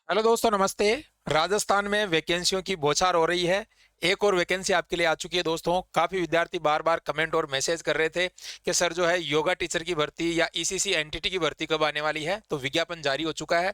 Hello दोस्तों, नमस्ते। राजस्थान में वैकेंसियों की बौछार हो रही है। एक और वैकेंसी आपके लिए आ चुकी है दोस्तों। काफी विद्यार्थी बार बार कमेंट और मैसेज कर रहे थे कि सर जो है योगा टीचर की भर्ती या ईसीसी एनटीटी की भर्ती कब आने वाली है। तो विज्ञापन जारी हो चुका है,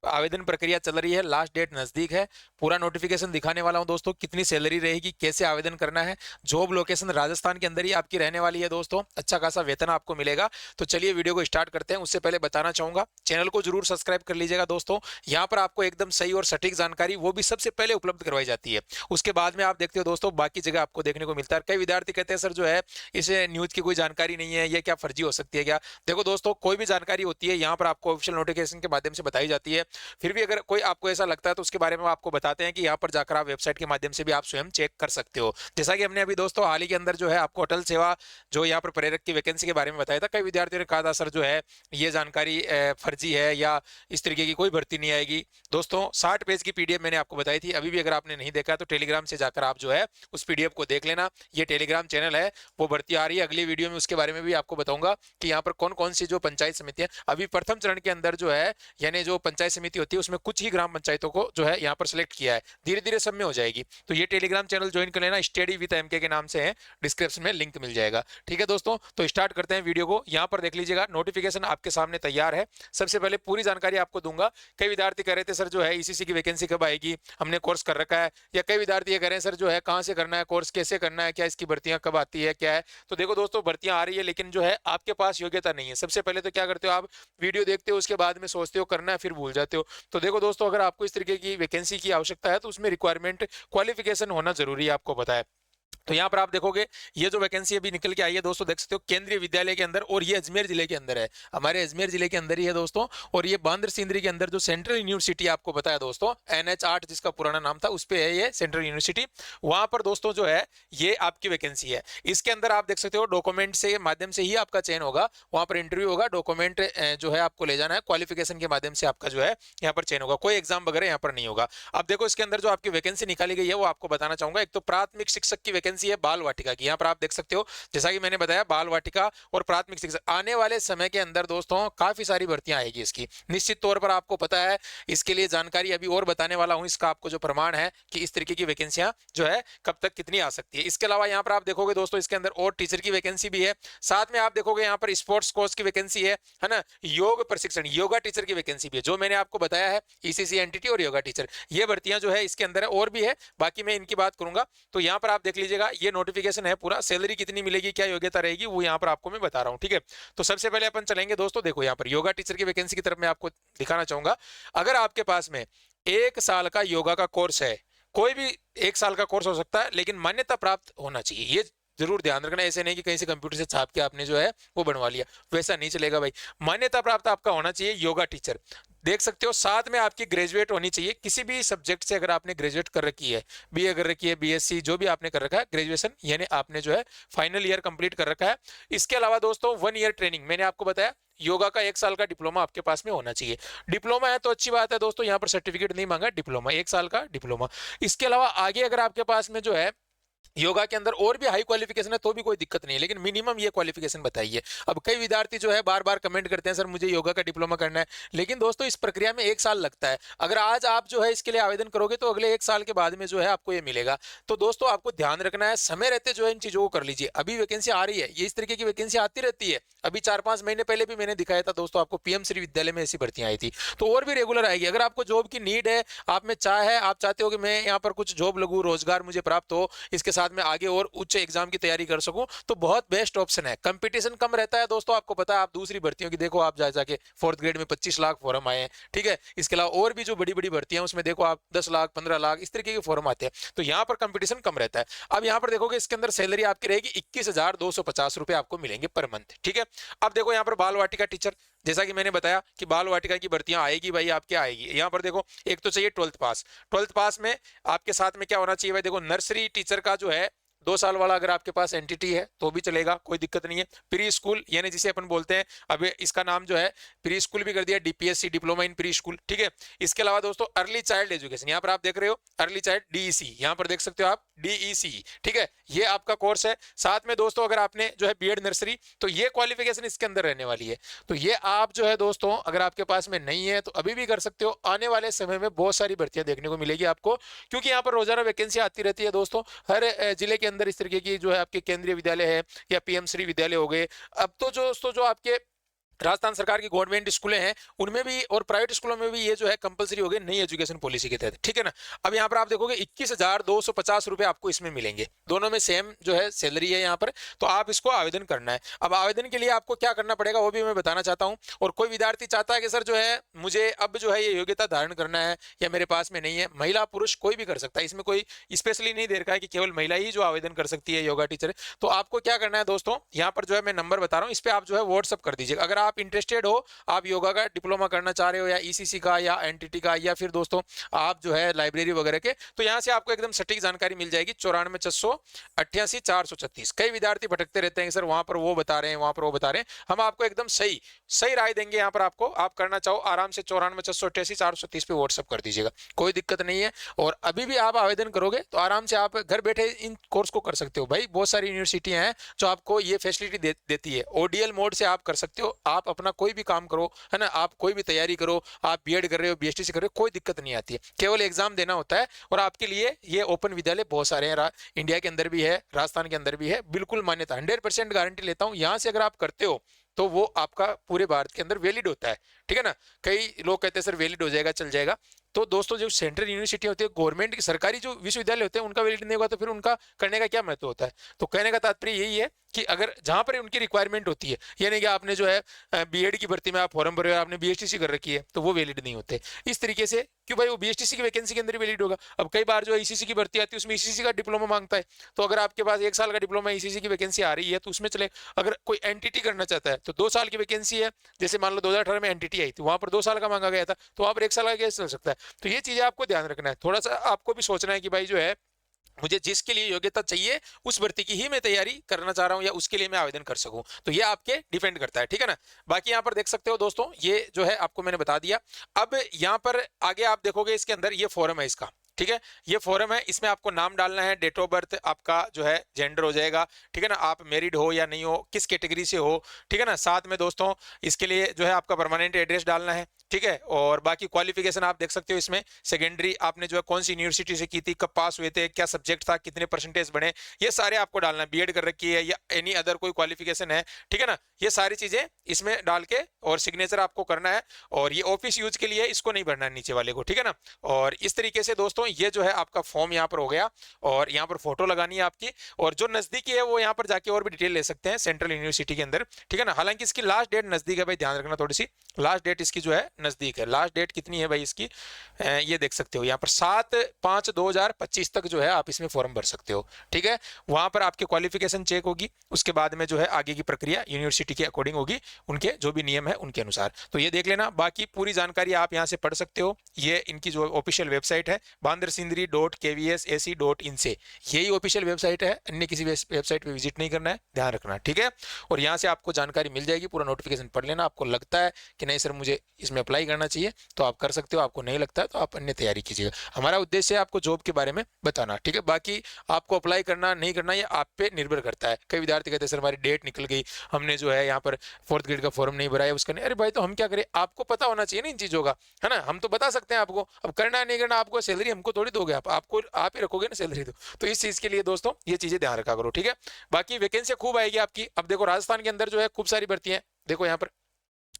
आवेदन प्रक्रिया चल रही है, लास्ट डेट नजदीक है। पूरा नोटिफिकेशन दिखाने वाला हूं दोस्तों, कितनी सैलरी रहेगी, कैसे आवेदन करना है। जॉब लोकेशन राजस्थान के अंदर ही आपकी रहने वाली है दोस्तों, अच्छा खासा वेतन आपको मिलेगा। तो चलिए वीडियो को स्टार्ट करते हैं। उससे पहले बताना चाहूंगा, चैनल को जरूर सब्सक्राइब कर लीजिएगा दोस्तों। यहाँ पर आपको एकदम सही और सटीक जानकारी वो भी सबसे पहले उपलब्ध करवाई जाती है। उसके बाद में आप देखते हो दोस्तों बाकी जगह आपको देखने को मिलता है। कई विद्यार्थी कहते हैं सर जो है इसे न्यूज की कोई जानकारी नहीं है, ये क्या फर्जी हो सकती है क्या। देखो दोस्तों, कोई भी जानकारी होती है यहाँ पर आपको ऑफिशियल नोटिफिकेशन के माध्यम से बताई जाती है। फिर भी अगर कोई आपको ऐसा लगता है तो उसके बारे में आपको बताते हैं कि यहाँ पर जाकर आप वेबसाइट के माध्यम से भी आप स्वयं चेक कर सकते हो। जैसा कि हमने अभी दोस्तों हाल ही के अंदर जो है आपको अटल सेवा जो यहाँ पर प्रेरक की वैकेंसी के बारे में बताया था। कई विद्यार्थियों ने कहा था सर जो है ये जानकारी फर्जी है या इस तरीके की कोई भर्ती नहीं आएगी। दोस्तों 60 पेज की पीडीएफ मैंने आपको बताई थी। अभी भी अगर आपने नहीं देखा तो टेलीग्राम से जाकर आप जो है उस पीडीएफ को देख लेना। ये टेलीग्राम चैनल है, वो भर्ती आ रही है। अगली वीडियो में उसके बारे में भी आपको बताऊंगा कि यहाँ पर कौन कौन सी जो पंचायत समितियां अभी प्रथम चरण के अंदर जो है, यानी जो पंचायत समिति होती है उसमें कुछ ही ग्राम पंचायतों को जो है यहाँ पर सिलेक्ट किया है। धीरे धीरे सब में हो जाएगी। तो ये टेलीग्राम चैनल ज्वाइन कर लेना, स्टडी विद एमके के नाम से है, डिस्क्रिप्शन में लिंक मिल जाएगा। ठीक है दोस्तों, तो स्टार्ट करते हैं वीडियो को। यहाँ पर देख लीजिएगा, नोटिफिकेशन आपके सामने तैयार है। सबसे पहले पूरी जानकारी आपको दूंगा। कई विद्यार्थी कह रहे थे सर जो है ईसीसी की वैकेंसी कब आएगी, हमने कोर्स कर रखा है। या कई विद्यार्थी ये कह रहे हैं सर जो है कहाँ से करना है कोर्स, कैसे करना है, क्या इसकी भर्तियां कब आती है, क्या है। तो देखो दोस्तों, भर्तियां आ रही है लेकिन जो है आपके पास योग्यता नहीं है। सबसे पहले तो क्या करते हो आप, वीडियो देखते हो, उसके बाद में सोचते हो करना है, फिर भूल जाते हो। तो देखो दोस्तों, अगर आपको इस तरीके की वैकेंसी की आवश्यकता है तो उसमें रिक्वायरमेंट क्वालिफिकेशन होना जरूरी है, आपको पता है। तो यहाँ पर आप देखोगे ये जो वैकेंसी अभी निकल के आई है दोस्तों, देख सकते हो केंद्रीय विद्यालय के अंदर, और ये अजमेर जिले के अंदर है, हमारे अजमेर जिले के अंदर ही है दोस्तों। और ये बांद्र सिंदरी के अंदर जो सेंट्रल यूनिवर्सिटी आपको बताया दोस्तों, NH8 जिसका पुराना नाम था, उस पे है ये सेंट्रल यूनिवर्सिटी। वहां पर दोस्तों जो है ये आपकी वैकेंसी है। इसके अंदर आप देख सकते हो डॉक्यूमेंट से माध्यम से ही आपका चयन होगा। वहां पर इंटरव्यू होगा, डॉक्यूमेंट जो है आपको ले जाना है, क्वालिफिकेशन के माध्यम से आपका जो है यहाँ पर चयन होगा। कोई एग्जाम वगैरह यहाँ पर नहीं होगा। अब देखो इसके अंदर जो आपकी वैकेंसी निकाली गई है वो आपको बताना चाहूंगा। एक तो प्राथमिक शिक्षक की वैकेंसी है बाल वाटिका की। यहाँ पर आप देख सकते हो, जैसा कि मैंने बताया, बाल वाटिका और प्राथमिक शिक्षक आने वाले समय के अंदर दोस्तों काफी सारी भर्तियां आएगी इसकी, निश्चित तौर पर आपको पता है। इसके लिए जानकारी अभी और बताने वाला हूं, इसका आपको जो प्रमाण है कि इस तरीके की वैकेंसियां जो है कब तक कितनी आ सकती है। इसके अलावा यहाँ पर आप देखोगे दोस्तों इसके अंदर और टीचर की वैकेंसी भी है। साथ में आप देखोगे यहाँ पर स्पोर्ट्स कोच की वैकेंसी है ना, योग प्रशिक्षण योगा टीचर की वैकेंसी भी है, जो मैंने आपको बताया है ईसीसी एनटीटी और योगा टीचर। ये भर्तियां जो है इसके अंदर है, और भी है, बाकी मैं इनकी बात करूंगा। तो यहाँ पर आप देख लीजिएगा, ये नोटिफिकेशन है पूरा। सैलरी कितनी मिलेगी, क्या योग्यता रहेगी, वो यहाँ पर आपको मैं बता रहा हूँ। ठीक है, तो सबसे पहले अपन चलेंगे दोस्तों। देखो यहाँ पर योगा टीचर की वैकेंसी की तरफ मैं आपको दिखाना चाहूंगा। अगर आपके पास में 1 साल का योगा का कोर्स है, कोई भी 1 साल का कोर्स हो सकता है, लेकिन मान्यता प्राप्त होना चाहिए, ये जरूर ध्यान रखना। ऐसे नहीं कि कहीं से कंप्यूटर से छाप के आपने जो है वो बनवा लिया, वैसा नहीं चलेगा भाई। मान्यता प्राप्त आपका होना चाहिए योगा टीचर। देख सकते हो साथ में आपकी ग्रेजुएट होनी चाहिए किसी भी सब्जेक्ट से। अगर आपने ग्रेजुएट कर रखी है, बीए कर रखी है, बीएससी, जो भी आपने कर रखा है ग्रेजुएशन, यानी आपने जो है फाइनल ईयर कंप्लीट कर रखा है। इसके अलावा दोस्तों 1 ईयर ट्रेनिंग, मैंने आपको बताया योगा का 1 साल का डिप्लोमा आपके पास में होना चाहिए। डिप्लोमा है तो अच्छी बात है दोस्तों, यहाँ पर सर्टिफिकेट नहीं मांगा, डिप्लोमा 1 साल का डिप्लोमा। इसके अलावा आगे अगर आपके पास में जो है योगा के अंदर और भी हाई क्वालिफिकेशन है तो भी कोई दिक्कत नहीं है, लेकिन मिनिमम ये क्वालिफिकेशन बताइए। अब कई विद्यार्थी जो है बार बार कमेंट करते हैं सर मुझे योगा का डिप्लोमा करना है, लेकिन दोस्तों इस प्रक्रिया में 1 साल लगता है। अगर आज आप जो है इसके लिए आवेदन करोगे तो अगले 1 साल के बाद में जो है आपको ये मिलेगा। तो दोस्तों आपको ध्यान रखना है, समय रहते जो है इन चीजों को कर लीजिए। अभी वैकेंसी आ रही है, ये इस तरीके की वैकेंसी आती रहती है। अभी 4-5 महीने पहले भी मैंने दिखाया था दोस्तों आपको, पीएम श्री विद्यालय में ऐसी भर्तियां आई थी। तो और भी रेगुलर आएगी। अगर आपको जॉब की नीड है, आप में चाह है, आप चाहते हो कि मैं यहाँ पर कुछ जॉब लगूँ, रोजगार मुझे प्राप्त हो, इसके साथ में आगे और उच्च एग्जाम की तैयारी कर सकूं, तो बहुत बेस्ट ऑप्शन है। कंपटीशन कम रहता है दोस्तों, आपको पता है। आप दूसरी भर्तियों की देखो, आप जाके 4th ग्रेड में 25 लाख फॉर्म आए हैं। ठीक है, इसके अलावा और भी जो बड़ी बड़ी भर्तियां उसमें देखो आप 10 लाख 15 लाख इस तरीके के फॉर्म आते हैं। तो यहाँ पर कंपटीशन कम रहता है। अब यहाँ पर देखोगे इसके अंदर सैलरी आपकी रहेगी 21,250 रुपए आपको मिलेंगे पर मंथ। ठीक है, अब देखो यहाँ पर बाल वाटिका टीचर, जैसा कि मैंने बताया कि बाल वाटिका की भर्तियां आएगी भाई, आपके आएगी। यहाँ पर देखो एक तो चाहिए 12th पास। 12th पास में आपके साथ में क्या होना चाहिए भाई, देखो नर्सरी टीचर का जो है 2 साल वाला अगर आपके पास एंटिटी है तो भी चलेगा, कोई दिक्कत नहीं है। प्री स्कूल यानी जिसे अपन बोलते हैं, अब इसका नाम जो है प्री स्कूल भी कर दिया, DPSC, diploma in pre school, ठीक है। इसके अलावा दोस्तों अर्ली चाइल्ड एजुकेशन, यहाँ पर आप देख रहे हो अर्ली चाइल्ड डीईसी, यहाँ पर देख सकते हो आप डीईसी, ठीक है, ये आपका कोर्स है। साथ में दोस्तों अगर आपने जो है बीएड नर्सरी, तो ये क्वालिफिकेशन इसके अंदर रहने वाली है। तो ये आप जो है दोस्तों अगर आपके पास में नहीं है तो अभी भी कर सकते हो। आने वाले समय में बहुत सारी भर्तियां देखने को मिलेगी आपको, क्योंकि यहाँ पर रोजाना वैकेंसी आती रहती है दोस्तों। हर जिले के अंदर इस तरीके की जो है आपके केंद्रीय विद्यालय है या पीएम श्री विद्यालय हो गए। अब तो जो दोस्तों जो आपके राजस्थान सरकार की गवर्नमेंट स्कूलें हैं उनमें भी और प्राइवेट स्कूलों में भी ये जो है कंपलसरी हो गए नई एजुकेशन पॉलिसी के तहत, ठीक है ना। अब यहाँ पर आप देखोगे 21,250 रुपए आपको इसमें मिलेंगे, दोनों में सेम जो है सैलरी है यहाँ पर। तो आप इसको आवेदन करना है। अब आवेदन के लिए आपको क्या करना पड़ेगा वो भी मैं बताना चाहता हूँ। और कोई विद्यार्थी चाहता है कि सर जो है मुझे अब जो है ये योग्यता धारण करना है या मेरे पास में नहीं है, महिला पुरुष कोई भी कर सकता है, इसमें कोई स्पेशली नहीं दे रखा है कि केवल महिला ही जो आवेदन कर सकती है योगा टीचर। तो आपको क्या करना है दोस्तों, यहाँ पर जो है मैं नंबर बता रहा हूँ, इस पर आप जो है व्हाट्सअप कर दीजिएगा। अगर आप इंटरेस्टेड हो, आप योगा का डिप्लोमा करना चाह रहे हो या ईसीसी का या एनटीटी का, या फिर दोस्तों आप जो है लाइब्रेरी वगैरह के, तो यहाँ से आपको एकदम सटीक जानकारी मिल जाएगी। 94,688,36। कई विद्यार्थी भटकते रहते हैं सर वहां पर वो बता रहे हैं, वहां पर वो बता रहे हैं, हम आपको एकदम सही सही राय देंगे यहाँ पर आपको। आप करना चाहो आराम से 94,688,430 पे व्हाट्सअप कर दीजिएगा, कोई दिक्कत नहीं है। और अभी भी आप आवेदन करोगे तो आराम से आप घर बैठे इन कोर्स को कर सकते हो। भाई बहुत सारी यूनिवर्सिटियां हैं जो आपको ये फैसिलिटी देती है। ओडीएल मोड से आप कर सकते हो, आप अपना कोई भी काम करो, है ना, आप कोई भी तैयारी करो, आप बीएड कर रहे हो, बीएसटीसी कर रहे हो, कोई दिक्कत नहीं आती है, केवल एग्जाम देना होता है। और आपके लिए ये ओपन विद्यालय बहुत सारे हैं, इंडिया के अंदर भी है, राजस्थान के अंदर भी है, बिल्कुल मान्यता 100% गारंटी लेता हूँ। यहाँ से अगर आप करते हो तो वो आपका पूरे भारत के अंदर वैलिड होता है, ठीक है ना। कई लोग कहते हैं सर वैलिड हो जाएगा, चल जाएगा। तो दोस्तों जो सेंट्रल यूनिवर्सिटी होती है, गवर्नमेंट की सरकारी जो विश्वविद्यालय होते हैं, उनका वैलिड नहीं होगा तो फिर उनका करने का क्या महत्व होता है। तो कहने का तात्पर्य यही है कि अगर जहां पर उनकी रिक्वायरमेंट होती है, यानी कि आपने जो है बीएड की भर्ती में आप फॉर्म भरे हो, आपने बीएसटीसी कर रखी है, तो वो वैलिड नहीं होते। इस तरीके से क्यों भाई, वो बीएसटीसी की वैकेंसी के अंदर वैलिड होगा। अब कई बार जो ईसीसी की भर्ती आती है उसमें ईसीसी का डिप्लोमा मांगता है, तो अगर आपके पास 1 साल का डिप्लोमा ईसीसी की वैकेंसी आ रही है तो उसमें चले। अगर कोई एनटीटी करना चाहता है तो 2 साल की वैकेंसी है, जैसे मान लो 2018 में एनटीटी आई थी, वहां पर 2 साल का मांगा गया था, तो वहां पर 1 साल का कैसे चल सकता है। तो ये चीजें आपको ध्यान रखना है, थोड़ा सा आपको भी सोचना है कि भाई जो है मुझे जिसके लिए योग्यता चाहिए उस भर्ती की ही मैं तैयारी करना चाह रहा हूं या उसके लिए मैं आवेदन कर सकूं, तो ये आपके डिपेंड करता है, ठीक है ना। बाकी यहां पर देख सकते हो दोस्तों, ये जो है आपको मैंने बता दिया। अब यहां पर आगे आप देखोगे इसके अंदर ये फॉर्म है इसका, ठीक है, ये फॉर्म है, इसमें आपको नाम डालना है, डेट ऑफ बर्थ आपका जो है जेंडर हो जाएगा, ठीक है ना, आप मैरिड हो या नहीं हो, किस कैटेगरी से हो, ठीक है ना। साथ में दोस्तों इसके लिए जो है आपका परमानेंट एड्रेस डालना है, ठीक है। और बाकी क्वालिफिकेशन आप देख सकते हो इसमें, सेकेंडरी आपने जो है कौन सी यूनिवर्सिटी से की थी, कब पास हुए थे, क्या सब्जेक्ट था, कितने परसेंटेज बने, ये सारे आपको डालना है। बीएड कर रखी है या एनी अदर कोई क्वालिफिकेशन है, ठीक है ना, ये सारी चीजें इसमें डाल के और सिग्नेचर आपको करना है। और ये ऑफिस यूज के लिए, इसको नहीं भरना है नीचे वाले को, ठीक है ना। और इस तरीके से दोस्तों ये जो है आपका फॉर्म यहाँ पर हो गया, और यहाँ पर फोटो लगानी है आपकी। और जो नजदीकी है वो यहाँ पर जाके और भी डिटेल ले सकते हैं सेंट्रल यूनिवर्सिटी के अंदर, ठीक है ना। हालांकि इसकी लास्ट डेट नजदीक है भाई, ध्यान रखना थोड़ी सी, लास्ट डेट इसकी जो है नजदीक है। लास्ट डेट कितनी है भाई इसकी, ये देख सकते हो यहाँ पर 7/5/2025 तक जो है आप इसमें फॉर्म भर सकते हो, ठीक है। वहां पर आपके क्वालिफिकेशन चेक होगी, उसके बाद में जो है आगे की प्रक्रिया यूनिवर्सिटी के अकॉर्डिंग होगी, उनके जो भी नियम है उनके अनुसार। तो ये देख लेना, बाकी पूरी जानकारी आप यहाँ से पढ़ सकते हो। ये इनकी जो ऑफिशियल वेबसाइट है bandarsinri.kvsac.in से, यही ऑफिशियल वेबसाइट है, अन्य किसी वेबसाइट पे विजिट नहीं करना है, ध्यान रखना, ठीक है। और यहाँ से आपको जानकारी मिल जाएगी, पूरा नोटिफिकेशन पढ़ लेना। आपको लगता है कि नहीं सर मुझे इसमें अप्लाई करना चाहिए तो आप कर सकते हो, आपको नहीं लगता है तो आप अन्य तैयारी कीजिएगा। हमारा उद्देश्य है आपको जॉब के बारे में बताना, ठीक है। बाकी आपको अप्लाई करना नहीं करना ये आप पे निर्भर करता है। कई विद्यार्थी कहते हैं सर हमारी डेट निकल गई, हमने जो है यहाँ पर 4th ग्रेड का फॉर्म नहीं भरा है, उसका नहीं। अरे भाई तो हम क्या करें, आपको पता होना चाहिए ना इन चीजों का, है ना। हम तो बता सकते हैं आपको, अब करना नहीं करना आपको, सैलरी हमको थोड़ी दोगे, आपको आप ही रखोगे ना सैलरी। तो इस चीज के लिए दोस्तों ये चीजें ध्यान रखा करो, ठीक है। बाकी वैकेंसी खूब आएगी आपकी। अब देखो राजस्थान के अंदर जो है खूब सारी भर्तियां, देखो यहाँ पर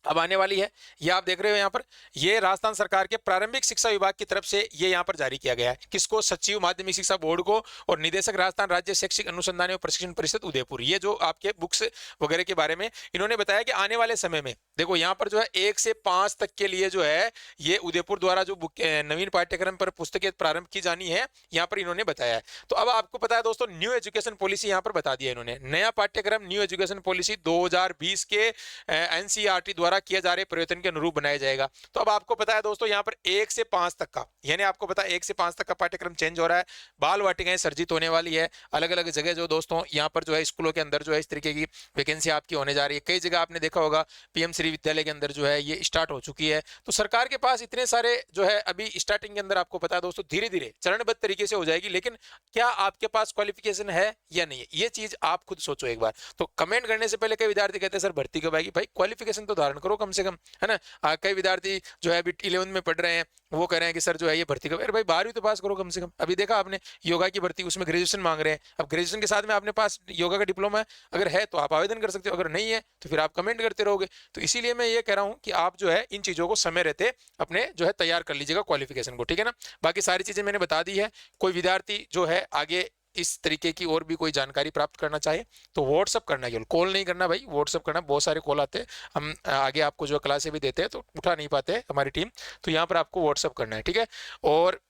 अब आने वाली है, ये आप देख रहे हो यहाँ पर, ये राजस्थान सरकार के प्रारंभिक शिक्षा विभाग की तरफ से ये यहाँ पर जारी किया गया है। किसको, सचिव माध्यमिक शिक्षा बोर्ड को और निदेशक राजस्थान राज्य शैक्षिक अनुसंधान एवं प्रशिक्षण परिषद उदयपुर। ये जो आपके बुक्स वगैरह के बारे में इन्होंने बताया कि आने वाले समय में देखो यहाँ पर जो है 1 से 5 तक के लिए जो है ये उदयपुर द्वारा जो नवीन पाठ्यक्रम पर पुस्तकें प्रारंभ की जानी है, यहाँ पर इन्होंने बताया है। तो अब आपको पता है दोस्तों, न्यू एजुकेशन पॉलिसी यहाँ पर बता दिया इन्होंने, नया पाठ्यक्रम न्यू एजुकेशन पॉलिसी 2020 के एनसीईआरटी द्वारा द्वारा किए जा रहे प्रयत्न के अनुरूप बनाया जाएगा। तो अब आपको पता है दोस्तों, यहाँ पर 1 से 5 तक का, यानी आपको पता है 1 से 5 तक का पाठ्यक्रम चेंज हो रहा है, बाल वाटिकाएं सर्जित होने वाली है अलग अलग जगह जो दोस्तों यहाँ पर जो है स्कूलों के अंदर जो है इस तरीके की वैकेंसी आपकी होने जा रही है। कई जगह आपने देखा होगा पीएम श्री विद्यालय के अंदर जो है ये स्टार्ट हो चुकी है। तो सरकार के पास इतने सारे जो है अभी स्टार्टिंग के अंदर आपको पता है दोस्तों धीरे धीरे चरणबद्ध तरीके से हो जाएगी, लेकिन क्या आपके पास क्वालिफिकेशन है या नहीं है, ये चीज आप खुद सोचो एक बार। तो कमेंट करने से पहले कई विद्यार्थी कहते हैं सर भर्ती कब आएगी, भाई क्वालिफिकेशन तो धारण करो कम से कम, है ना। कई विद्यार्थी जो है अभी 11th में पढ़ रहे हैं, वो कह रहे हैं कि सर जो है ये भर्ती कब, अरे भाई 12वीं तो पास करो कम से कम। अभी देखा आपने योगा की भर्ती, उसमें ग्रेजुएशन मांग रहे हैं, अब ग्रेजुएशन के साथ में आपने पास योगा का डिप्लोमा है, अगर है तो आप आवेदन कर सकते हो, अगर नहीं है तो फिर आप कमेंट करते रहोगे। तो इसीलिए मैं ये कह रहा हूँ कि आप जो है इन चीजों को समय रहते अपने जो है तैयार कर लीजिएगा क्वालिफिकेशन को, ठीक है ना। बाकी सारी चीजें मैंने बता दी है। कोई विद्यार्थी जो है आगे इस तरीके की और भी कोई जानकारी प्राप्त करना चाहे तो व्हाट्सअप करना, केवल कॉल नहीं करना भाई, व्हाट्सअप करना। बहुत सारे कॉल आते हैं, हम आगे आपको जो क्लासें भी देते हैं तो उठा नहीं पाते हमारी टीम, तो यहाँ पर आपको व्हाट्सअप करना है, ठीक है। और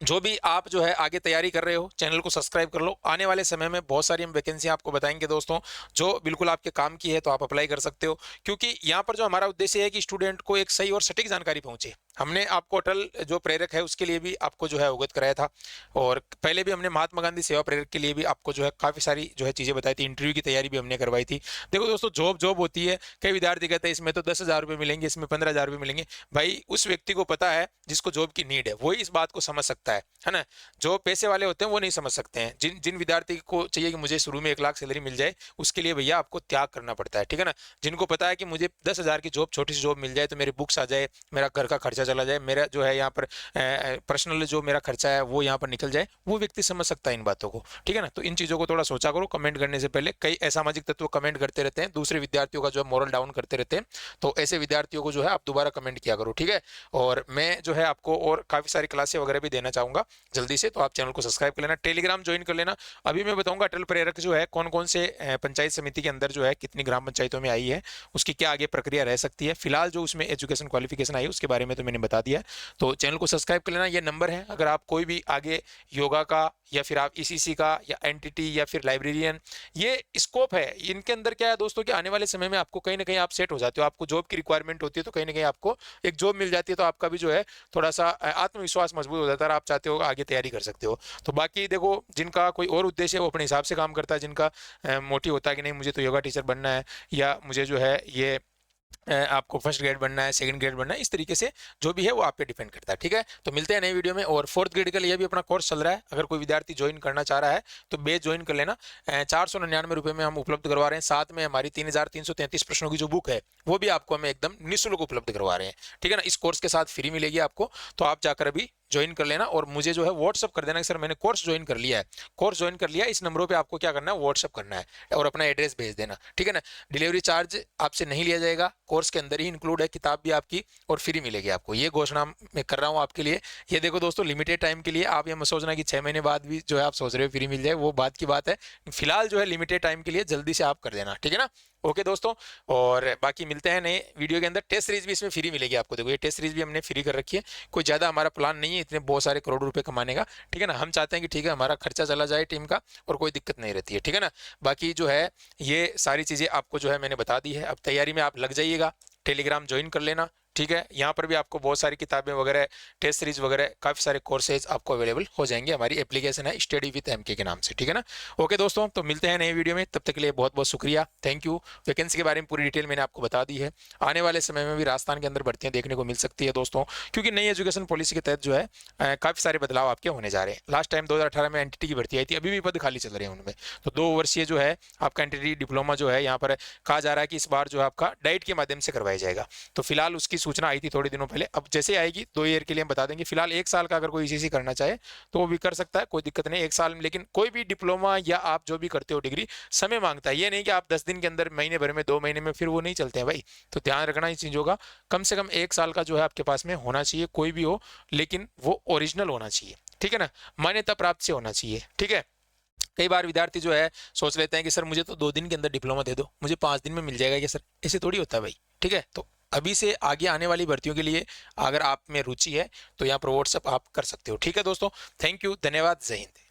जो भी आप जो है आगे तैयारी कर रहे हो, चैनल को सब्सक्राइब कर लो। आने वाले समय में बहुत सारी हम वैकेंसी आपको बताएंगे दोस्तों, जो बिल्कुल आपके काम की है, तो आप अप्लाई कर सकते हो। क्योंकि यहाँ पर जो हमारा उद्देश्य है कि स्टूडेंट को एक सही और सटीक जानकारी पहुंचे। हमने आपको अटल जो प्रेरक है उसके लिए भी आपको जो है अवगत कराया था, और पहले भी हमने महात्मा गांधी सेवा प्रेरक के लिए भी आपको जो है काफी सारी जो है चीजें बताई थी। इंटरव्यू की तैयारी भी हमने करवाई थी। देखो दोस्तों, जॉब होती है, कई विद्यार्थी कहते हैं इसमें तो 10,000 रुपये मिलेंगे, इसमें 15,000 रुपये मिलेंगे। भाई उस व्यक्ति को पता है जिसको जॉब की नीड है, वही इस बात को समझ सकता है ना। जो पैसे वाले होते हैं वो नहीं समझ सकते हैं। जिन जिन विद्यार्थी को चाहिए कि मुझे शुरू में 1 लाख सैलरी मिल जाए, उसके लिए भैया आपको त्याग करना पड़ता है, ठीक है ना। जिनको पता है कि मुझे 10,000 की जॉब, छोटी सी जॉब मिल जाए तो मेरे बुक्स आ जाए, मेरा घर का खर्चा चला जाए, मेरा जो है यहाँ पर पर्सनल जो मेरा खर्चा है वो यहाँ पर निकल जाए, वो व्यक्ति समझ सकता है इन बातों को, ठीक है ना। तो इन चीजों को थोड़ा सोचा करो कमेंट करने से पहले। कई असामाजिक तत्व कमेंट करते रहते हैं, दूसरे विद्यार्थियों का जो है मोरल डाउन करते रहते हैं, तो ऐसे विद्यार्थियों को जो है आप दोबारा कमेंट किया करो, ठीक है। और मैं जो है आपको और काफी सारी क्लासें वगैरह भी देना चाहूंगा जल्दी से, तो आप चैनल को सब्सक्राइब कर लेना, टेलीग्राम ज्वाइन कर लेना। अभी मैं बताऊंगा अटल प्रेरक जो है कौन कौन से पंचायत समिति के अंदर जो है कितनी ग्राम पंचायतों में आई है, उसकी क्या आगे प्रक्रिया रह सकती है। फिलहाल जो उसमें एजुकेशन क्वालिफिकेशन आई उसके बारे में तो मैंने बता दिया है, तो चैनल को सब्सक्राइब कर लेना। ये नंबर है, अगर आप कोई भी आगे योगा का या फिर आप ईसीसी का या एनटीटी या फिर लाइब्रेरियन, ये स्कोप है इनके अंदर। क्या है दोस्तों कि आने वाले समय में आपको कहीं ना कहीं आप सेट हो जाते हो, आपको जॉब की रिक्वायरमेंट होती है तो कहीं ना कहीं आपको एक जॉब मिल जाती है, तो आपका भी जो है थोड़ा सा आत्मविश्वास मजबूत हो जाता है और आप चाहते हो आगे तैयारी कर सकते हो। तो बाकी देखो, जिनका कोई और उद्देश्य है वो अपने हिसाब से काम करता है, जिनका मोटिव होता है कि नहीं मुझे तो योगा टीचर बनना है, या मुझे जो है ये आपको फर्स्ट ग्रेड बनना है, सेकंड ग्रेड बनना है, इस तरीके से जो भी है वो आप पे डिपेंड करता है, ठीक है। तो मिलते हैं नई वीडियो में। और 4th ग्रेड के लिए भी अपना कोर्स चल रहा है, अगर कोई विद्यार्थी ज्वाइन करना चाह रहा है तो बेच ज्वाइन कर लेना। 499 रुपये में हम उपलब्ध करवा रहे हैं, साथ में हमारी 3,333 प्रश्नों की जो बुक है वो भी आपको हमें एकदम निःशुल्क उपलब्ध करवा रहे हैं, ठीक है ना। इस कोर्स के साथ फ्री मिलेगी आपको, तो आप जाकर अभी ज्वाइन कर लेना और मुझे जो है व्हाट्सअप कर देना कि सर मैंने कोर्स ज्वाइन कर लिया है। कोर्स ज्वाइन कर लिया, इस नंबरों पे आपको क्या करना है, व्हाट्सअप करना है और अपना एड्रेस भेज देना, ठीक है ना। डिलीवरी चार्ज आपसे नहीं लिया जाएगा, कोर्स के अंदर ही इंक्लूड है, किताब भी आपकी और फ्री मिलेगी आपको। ये घोषणा मैं कर रहा हूँ आपके लिए। ये देखो दोस्तों, लिमिटेड टाइम के लिए, आप ये मत सोचना कि 6 महीने बाद भी जो है आप सोच रहे हो फ्री मिल जाए, वो बात की बात है। फिलहाल जो है लिमिटेड टाइम के लिए जल्दी से आप कर देना, ठीक है ना। ओके दोस्तों, और बाकी मिलते हैं नए वीडियो के अंदर। टेस्ट सीरीज भी इसमें फ्री मिलेगी आपको। देखो ये टेस्ट सीरीज भी हमने फ्री कर रखी है, कोई ज़्यादा हमारा प्लान नहीं है इतने बहुत सारे करोड़ों रुपए कमाने का, ठीक है ना। हम चाहते हैं कि ठीक है हमारा खर्चा चला जाए टीम का और कोई दिक्कत नहीं रहती है, ठीक है ना। बाकी जो है ये सारी चीज़ें आपको जो है मैंने बता दी है। अब तैयारी में आप लग जाइएगा, टेलीग्राम ज्वाइन कर लेना, ठीक है। यहाँ पर भी आपको बहुत सारी किताबें वगैरह, टेस्ट सीरीज वगैरह, काफ़ी सारे कोर्सेज आपको अवेलेबल हो जाएंगे। हमारी एप्लीकेशन है स्टडी विद एमके के नाम से, ठीक है ना। ओके दोस्तों, तो मिलते हैं नए वीडियो में, तब तक के लिए बहुत बहुत शुक्रिया, थैंक यू। वैकेंसी के बारे में पूरी डिटेल मैंने आपको बता दी है। आने वाले समय में भी राजस्थान के अंदर भर्तियां देखने को मिल सकती है दोस्तों, क्योंकि नई एजुकेशन पॉलिसी के तहत जो है काफ़ी सारे बदलाव आपके होने जा रहे हैं। लास्ट टाइम 2018 में एनटीटी की भर्ती आई थी, अभी भी पद खाली चल रहे हैं उनमें। तो 2 वर्षीय जो है आपका एनटीटी डिप्लोमा जो है यहाँ पर कहा जा रहा है कि इस बार जो है आपका डाइट के माध्यम से करवाया जाएगा। तो फिलहाल उसकी सूचना आई थी थोड़े दिनों पहले, अब जैसे आएगी 2 ईयर के लिए हम बता देंगे। फिलहाल 1 साल का अगर कोई ईसीसी करना चाहे तो वो भी कर सकता है, कोई दिक्कत नहीं 1 साल में। लेकिन कोई भी डिप्लोमा या आप जो भी करते हो डिग्री समय मांगता है, ये नहीं कि आप 10 दिन के अंदर, महीने भर में, 2 महीने में, फिर वो नहीं चलते हैं भाई। तो ध्यान रखना इस चीज़ों का, कम से कम 1 साल का जो है आपके पास में होना चाहिए, कोई भी हो, लेकिन वो ओरिजिनल होना चाहिए, ठीक है ना, मान्यता प्राप्त से होना चाहिए, ठीक है। कई बार विद्यार्थी जो है सोच लेते हैं कि सर मुझे तो 2 दिन के अंदर डिप्लोमा दे दो, मुझे 5 दिन में मिल जाएगा क्या सर, ऐसे थोड़ी होता है भाई, ठीक है। तो अभी से आगे आने वाली भर्तियों के लिए अगर आप में रुचि है तो यहाँ पर व्हाट्सअप आप कर सकते हो, ठीक है दोस्तों। थैंक यू, धन्यवाद, जय हिंद।